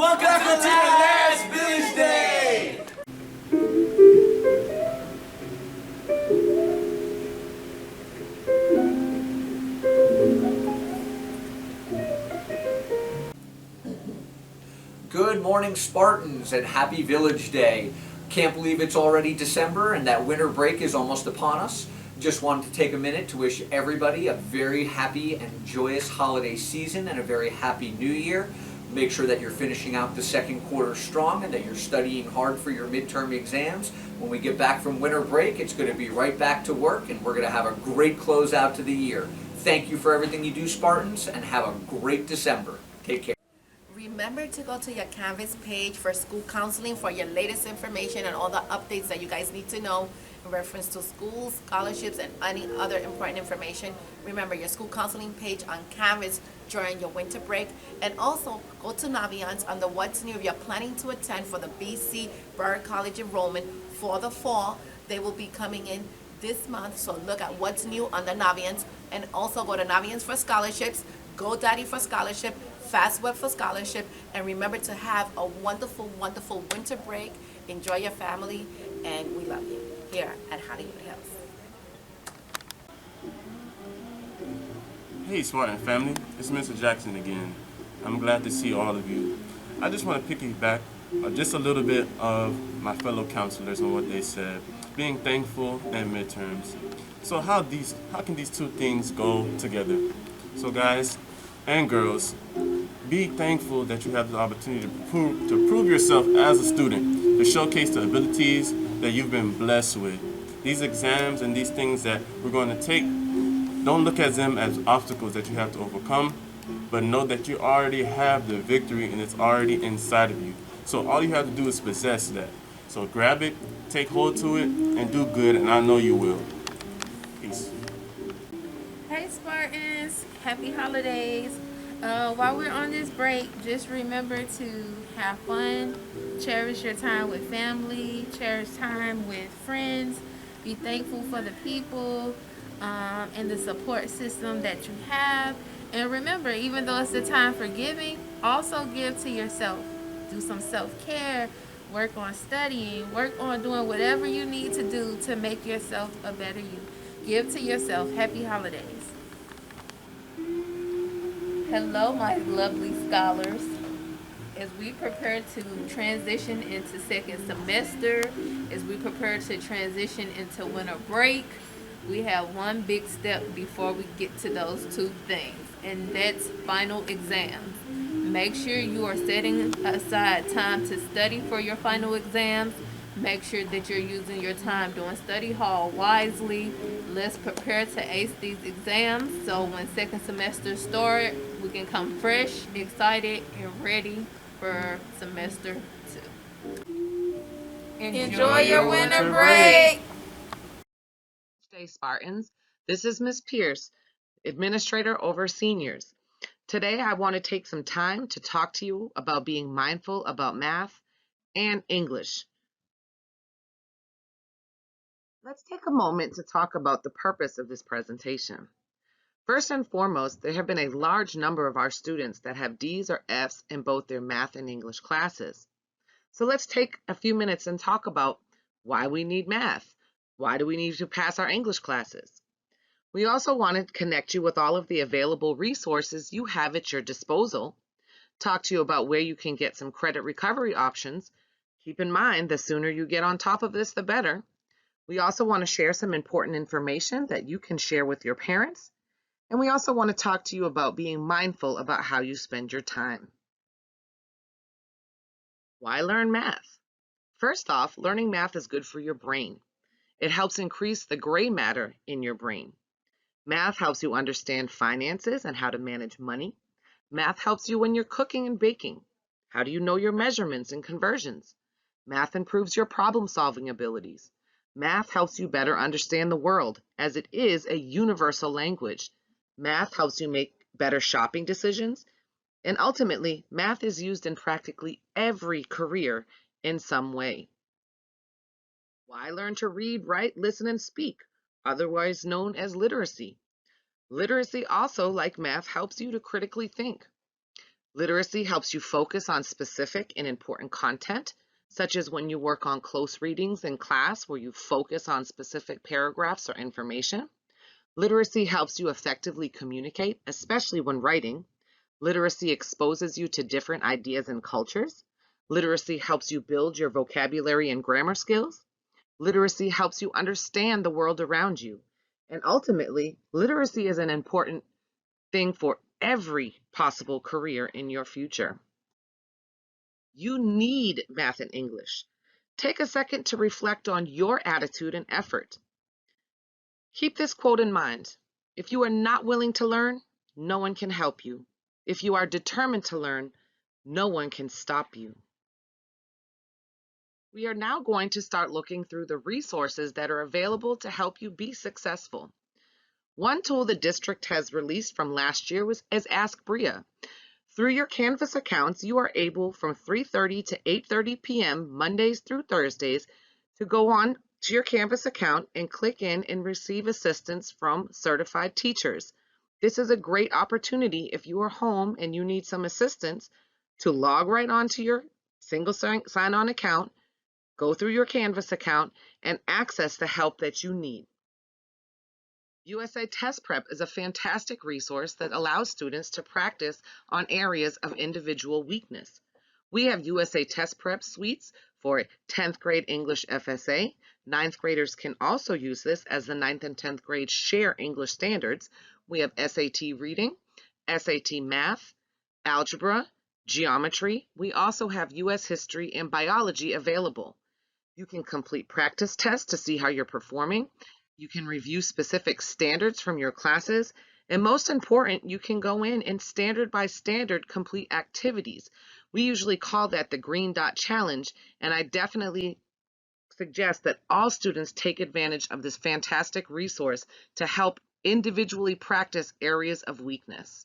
Welcome to the last Village Day! Good morning, Spartans, and happy Village Day. Can't believe it's already December and that winter break is almost upon us. Just wanted to take a minute to wish everybody a very happy and joyous holiday season and a very happy new year. Make sure that you're finishing out the second quarter strong and that you're studying hard for your midterm exams. When we get back from winter break, it's going to be right back to work and we're going to have a great closeout to the year. Thank you for everything you do, Spartans, and have a great December. Take care. Remember to go to your Canvas page for school counseling for your latest information and all the updates that you guys need to know in reference to schools, scholarships, and any other important information. Remember your school counseling page on Canvas during your winter break. And also go to Naviance on the What's New if you're planning to attend for the BC Bird College enrollment for the fall. They will be coming in this month, so look at What's New on the Naviance. And also go to Naviance for scholarships, GoDaddy for scholarship, FastWeb for scholarship, and remember to have a wonderful, wonderful winter break. Enjoy your family, and we love you here at Hollywood Hills. Hey Spartan family, it's Mr. Jackson again. I'm glad to see all of you. I just want to piggyback just a little bit of my fellow counselors and what they said, being thankful and midterms. So how can these two things go together? So guys and girls, be thankful that you have the opportunity to prove yourself as a student, to showcase the abilities that you've been blessed with. These exams and these things that we're going to take, don't look at them as obstacles that you have to overcome, but know that you already have the victory and it's already inside of you. So all you have to do is possess that. So grab it, take hold to it, and do good, and I know you will. Peace. Hey Spartans, happy holidays. While we're on this break, just remember to have fun, cherish your time with family, cherish time with friends, be thankful for the people and the support system that you have. And remember, even though it's the time for giving, also give to yourself. Do some self-care, work on studying, work on doing whatever you need to do to make yourself a better you. Give to yourself. Happy holidays. Hello, my lovely scholars. As we prepare to transition into second semester, as we prepare to transition into winter break, we have one big step before we get to those two things, and that's final exams. Make sure you are setting aside time to study for your final exams. Make sure that you're using your time doing study hall wisely. Let's prepare to ace these exams so when second semester starts, we can come fresh, excited, and ready for semester 2. Enjoy your winter break! Stay Spartans. This is Miss Pierce, Administrator over Seniors. Today I want to take some time to talk to you about being mindful about math and English. Let's take a moment to talk about the purpose of this presentation. First and foremost, there have been a large number of our students that have D's or F's in both their math and English classes. So let's take a few minutes and talk about why we need math. Why do we need to pass our English classes? We also want to connect you with all of the available resources you have at your disposal, talk to you about where you can get some credit recovery options. Keep in mind, the sooner you get on top of this, the better. We also want to share some important information that you can share with your parents. And we also want to talk to you about being mindful about how you spend your time. Why learn math? First off, learning math is good for your brain. It helps increase the gray matter in your brain. Math helps you understand finances and how to manage money. Math helps you when you're cooking and baking. How do you know your measurements and conversions? Math improves your problem-solving abilities. Math helps you better understand the world, as it is a universal language. Math helps you make better shopping decisions. And ultimately, math is used in practically every career in some way. Why learn to read, write, listen, and speak, otherwise known as literacy? Literacy also, like math, helps you to critically think. Literacy helps you focus on specific and important content, such as when you work on close readings in class where you focus on specific paragraphs or information. Literacy helps you effectively communicate, especially when writing. Literacy exposes you to different ideas and cultures. Literacy helps you build your vocabulary and grammar skills. Literacy helps you understand the world around you. And ultimately, literacy is an important thing for every possible career in your future. You need math and English. Take a second to reflect on your attitude and effort. Keep this quote in mind. If you are not willing to learn, no one can help you. If you are determined to learn, no one can stop you. We are now going to start looking through the resources that are available to help you be successful. One tool the district has released from last year is Ask Bria. Through your Canvas accounts, you are able from 3:30 to 8:30 p.m. Mondays through Thursdays to go on to your Canvas account and click in and receive assistance from certified teachers. This is a great opportunity if you are home and you need some assistance to log right onto your single sign-on account, go through your Canvas account, and access the help that you need. USA Test Prep is a fantastic resource that allows students to practice on areas of individual weakness. We have USA Test Prep suites for 10th grade English FSA. 9th graders can also use this as the 9th and 10th grade share English standards. We have SAT reading, SAT math, algebra, geometry. We also have US history and biology available. You can complete practice tests to see how you're performing. You can review specific standards from your classes, and most important, you can go in and standard by standard complete activities. We usually call that the Green Dot Challenge, and I definitely suggest that all students take advantage of this fantastic resource to help individually practice areas of weakness.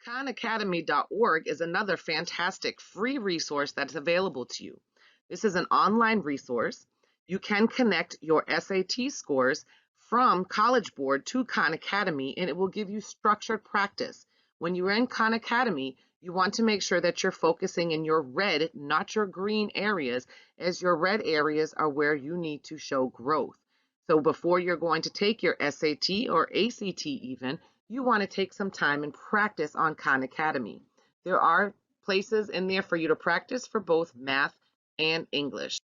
KhanAcademy.org is another fantastic free resource that's available to you. This is an online resource. You can connect your SAT scores from College Board to Khan Academy, and it will give you structured practice. When you're in Khan Academy, you want to make sure that you're focusing in your red, not your green areas, as your red areas are where you need to show growth. So before you're going to take your SAT or ACT even, you want to take some time and practice on Khan Academy. There are places in there for you to practice for both math and English.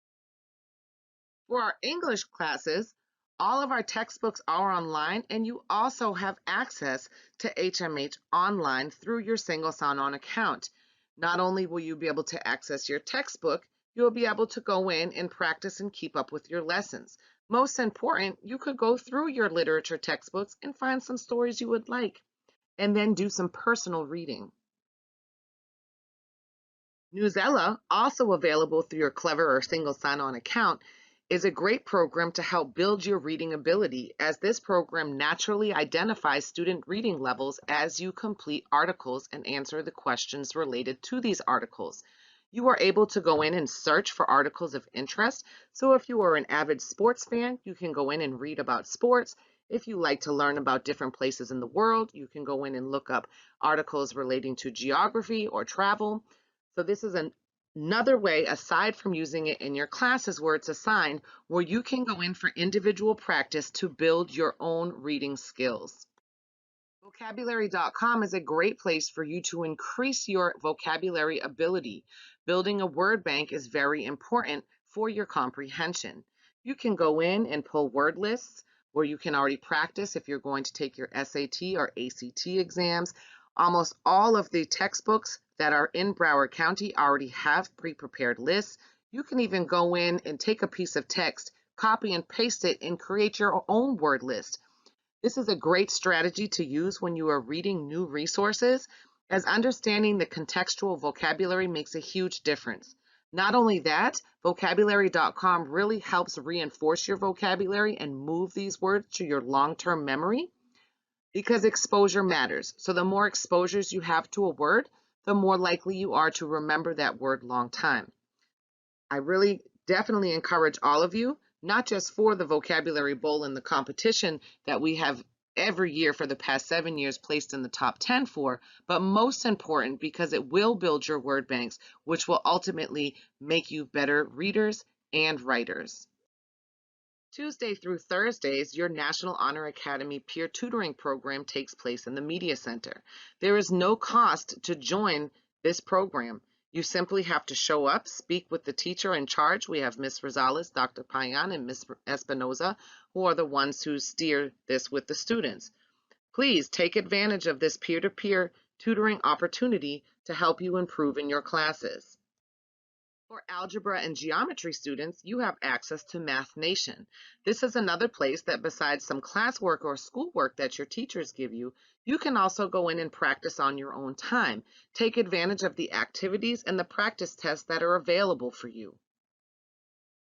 For our English classes, all of our textbooks are online, and you also have access to HMH online through your single sign-on account. Not only will you be able to access your textbook, you'll be able to go in and practice and keep up with your lessons. Most important, you could go through your literature textbooks and find some stories you would like, and then do some personal reading. Newsella, also available through your Clever or single sign-on account, is a great program to help build your reading ability, as this program naturally identifies student reading levels as you complete articles and answer the questions related to these articles. You are able to go in and search for articles of interest. So if you are an avid sports fan, you can go in and read about sports. If you like to learn about different places in the world, you can go in and look up articles relating to geography or travel. So this is another way, aside from using it in your classes where it's assigned, where you can go in for individual practice to build your own reading skills. Vocabulary.com is a great place for you to increase your vocabulary ability. Building a word bank is very important for your comprehension. You can go in and pull word lists where you can already practice if you're going to take your SAT or ACT exams. Almost all of the textbooks that are in Broward County already have pre-prepared lists. You can even go in and take a piece of text, copy and paste it, and create your own word list. This is a great strategy to use when you are reading new resources, as understanding the contextual vocabulary makes a huge difference. Not only that, vocabulary.com really helps reinforce your vocabulary and move these words to your long-term memory, because exposure matters. So the more exposures you have to a word, the more likely you are to remember that word long time. I really definitely encourage all of you, not just for the Vocabulary Bowl and the competition that we have every year for the past 7 years placed in the top 10 for, but most important because it will build your word banks, which will ultimately make you better readers and writers. Tuesday through Thursdays, your National Honor Academy peer tutoring program takes place in the Media Center. There is no cost to join this program. You simply have to show up, speak with the teacher in charge. We have Ms. Rosales, Dr. Payan, and Ms. Espinoza, who are the ones who steer this with the students. Please take advantage of this peer-to-peer tutoring opportunity to help you improve in your classes. For algebra and geometry students, you have access to Math Nation. This is another place that besides some classwork or schoolwork that your teachers give you, you can also go in and practice on your own time. Take advantage of the activities and the practice tests that are available for you.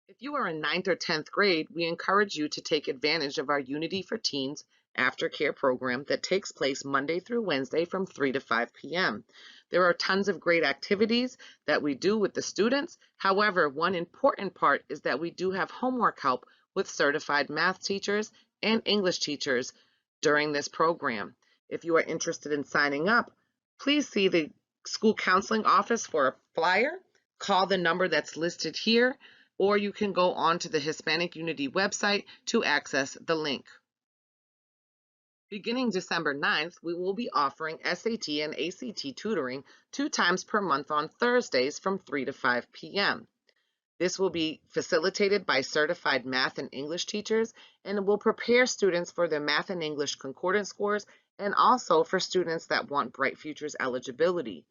If you are in 9th or 10th grade, we encourage you to take advantage of our Unity for Teens aftercare program that takes place Monday through Wednesday from 3 to 5 p.m. There are tons of great activities that we do with the students. However, one important part is that we do have homework help with certified math teachers and English teachers during this program. If you are interested in signing up, please see the school counseling office for a flyer, call the number that's listed here, or you can go on to the Hispanic Unity website to access the link. Beginning December 9th, we will be offering SAT and ACT tutoring 2 times per month on Thursdays from 3 to 5 p.m. This will be facilitated by certified math and English teachers and will prepare students for their math and English concordance scores and also for students that want Bright Futures eligibility.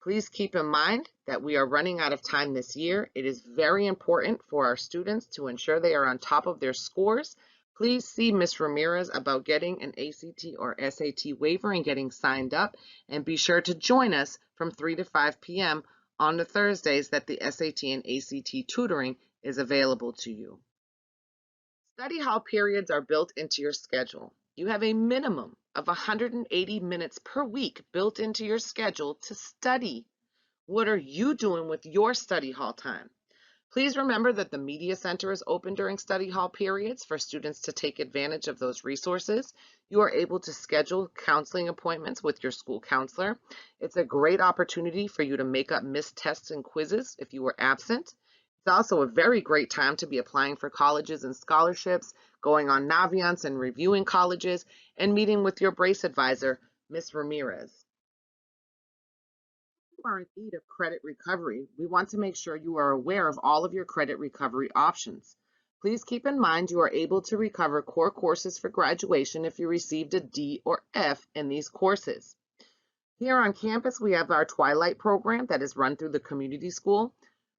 Please keep in mind that we are running out of time this year. It is very important for our students to ensure they are on top of their scores. Please see Ms. Ramirez about getting an ACT or SAT waiver and getting signed up, and be sure to join us from 3 to 5 p.m. on the Thursdays that the SAT and ACT tutoring is available to you. Study hall periods are built into your schedule. You have a minimum of 180 minutes per week built into your schedule to study. What are you doing with your study hall time? Please remember that the Media Center is open during study hall periods for students to take advantage of those resources. You are able to schedule counseling appointments with your school counselor. It's a great opportunity for you to make up missed tests and quizzes if you were absent. It's also a very great time to be applying for colleges and scholarships, going on Naviance and reviewing colleges, and meeting with your BRACE advisor, Ms. Ramirez. If you are in need of credit recovery, we want to make sure you are aware of all of your credit recovery options. Please keep in mind you are able to recover core courses for graduation if you received a D or F in these courses. Here on campus, we have our Twilight program that is run through the community school.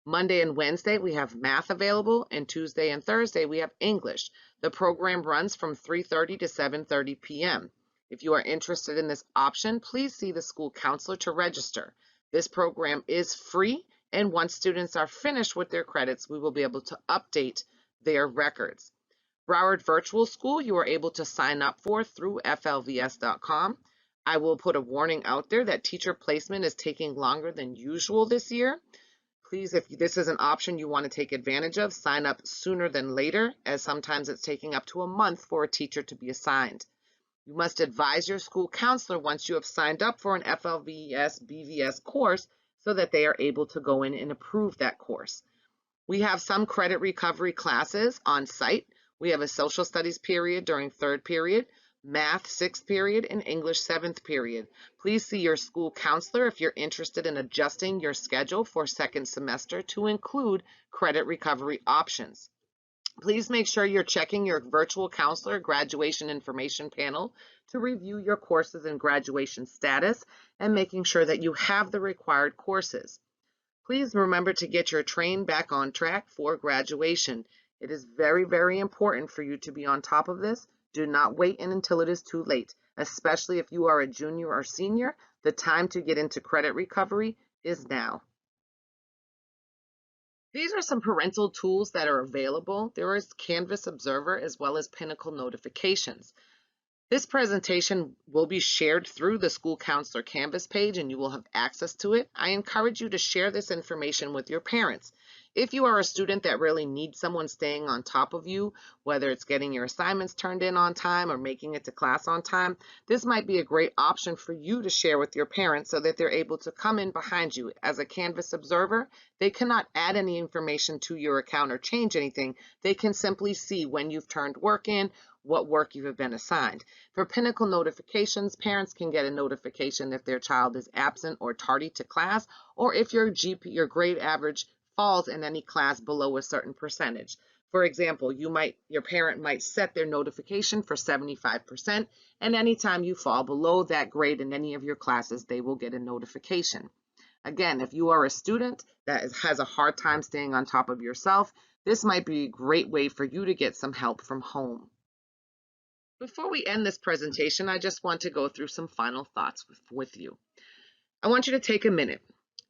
Monday and Wednesday, we have math available, and Tuesday and Thursday, we have English. The program runs from 3:30 to 7:30 p.m. If you are interested in this option, please see the school counselor to register. This program is free, and once students are finished with their credits, we will be able to update their records. Broward Virtual School, you are able to sign up for through flvs.com. I will put a warning out there that teacher placement is taking longer than usual this year. Please, if this is an option you want to take advantage of, sign up sooner than later, as sometimes it's taking up to a month for a teacher to be assigned. You must advise your school counselor once you have signed up for an FLVES BVS course so that they are able to go in and approve that course. We have some credit recovery classes on site. We have a social studies period during 3rd period, math 6th period, and English 7th period. Please see your school counselor if you're interested in adjusting your schedule for 2nd semester to include credit recovery options. Please make sure you're checking your virtual counselor graduation information panel to review your courses and graduation status and making sure that you have the required courses. Please remember to get your train back on track for graduation. It is very, very important for you to be on top of this. Do not wait until it is too late, especially if you are a junior or senior. The time to get into credit recovery is now. These are some parental tools that are available. There is Canvas Observer as well as Pinnacle notifications. This presentation will be shared through the school counselor Canvas page and you will have access to it. I encourage you to share this information with your parents. If you are a student that really needs someone staying on top of you, whether it's getting your assignments turned in on time or making it to class on time, this might be a great option for you to share with your parents so that they're able to come in behind you. As a Canvas observer, they cannot add any information to your account or change anything. They can simply see when you've turned work in, what work you have been assigned. For Pinnacle notifications, parents can get a notification if their child is absent or tardy to class, or if your your grade average falls in any class below a certain percentage. For example, your parent might set their notification for 75%, and anytime you fall below that grade in any of your classes, they will get a notification. Again, if you are a student that has a hard time staying on top of yourself, this might be a great way for you to get some help from home. Before we end this presentation, I just want to go through some final thoughts with you. I want you to take a minute.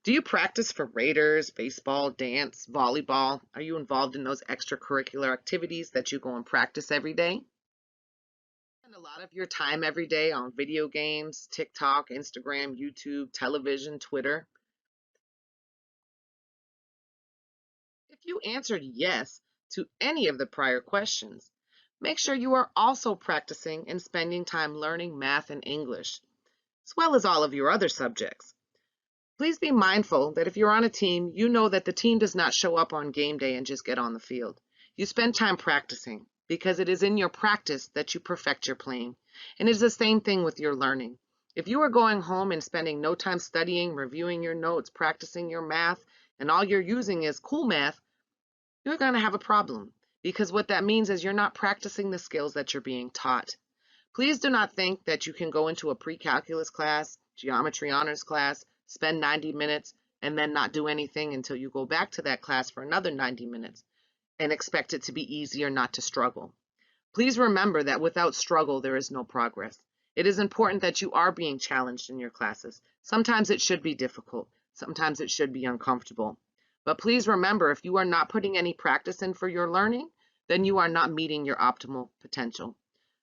Do you practice for Raiders, baseball, dance, volleyball? Are you involved in those extracurricular activities that you go and practice every day? Spend a lot of your time every day on video games, TikTok, Instagram, YouTube, television, Twitter. If you answered yes to any of the prior questions, make sure you are also practicing and spending time learning math and English, as well as all of your other subjects. Please be mindful that if you're on a team, you know that the team does not show up on game day and just get on the field. You spend time practicing because it is in your practice that you perfect your playing. And it is the same thing with your learning. If you are going home and spending no time studying, reviewing your notes, practicing your math, and all you're using is cool math, you're going to have a problem because what that means is you're not practicing the skills that you're being taught. Please do not think that you can go into a pre-calculus class, geometry honors class, spend 90 minutes, and then not do anything until you go back to that class for another 90 minutes and expect it to be easy or not to struggle. Please remember that without struggle, there is no progress. It is important that you are being challenged in your classes. Sometimes it should be difficult. Sometimes it should be uncomfortable. But please remember, if you are not putting any practice in for your learning, then you are not meeting your optimal potential.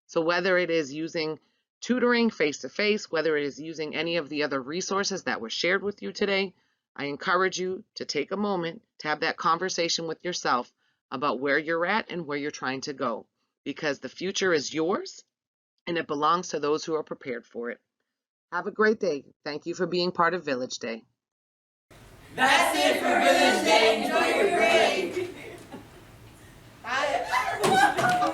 So whether it is using tutoring face-to-face, whether it is using any of the other resources that were shared with you today, I encourage you to take a moment to have that conversation with yourself about where you're at and where you're trying to go, because the future is yours and it belongs to those who are prepared for it. Have a great day. Thank you for being part of Village Day. That's it for Village Day. Enjoy your grade.